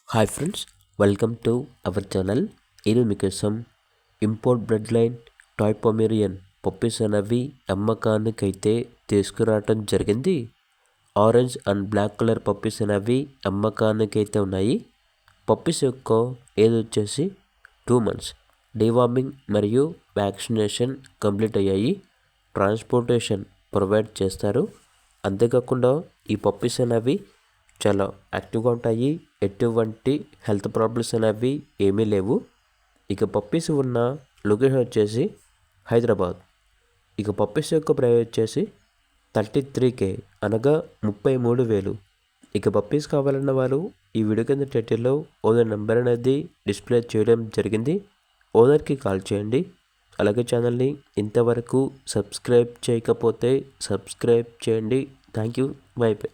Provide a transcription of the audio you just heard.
Hi friends, welcome to our channel. ఈరోజు మీకోసం import blood line toy Pomeranian puppies అనేవి అమ్మకానికైతే తీసుకురావటం జరిగింది. Orange and black colour puppies అనేవి అమ్మకానికైతే ఉన్నాయి. పప్పీస్ యొక్క ఏజ్ వచ్చేసి 2 months. డీవార్మింగ్ మరియు వ్యాక్సినేషన్ కంప్లీట్ అయ్యాయి. ట్రాన్స్పోర్టేషన్ ప్రొవైడ్ చేస్తారు. అంతేకాకుండా ఈ పప్పీస్ అనేవి చాలా యాక్టివ్గా ఉంటాయి. ఎటువంటి హెల్త్ ప్రాబ్లమ్స్ అనేవి ఏమీ లేవు. ఇక పప్పీస్ ఉన్న లొకేషన్ వచ్చేసి హైదరాబాద్. ఇక పప్పీస్ యొక్క ప్రైస్ వచ్చేసి 33K, అనగా 33,000. ఇక పప్పీస్ కావాలన్న వాళ్ళు ఈ వీడియో కింద టైటిల్లో ఓనర్ నెంబర్ అనేది డిస్ప్లే చేయడం జరిగింది. ఓనర్కి కాల్ చేయండి. అలాగే ఛానల్ని ఇంతవరకు సబ్స్క్రైబ్ చేయకపోతే సబ్స్క్రైబ్ చేయండి. Thank you. By by.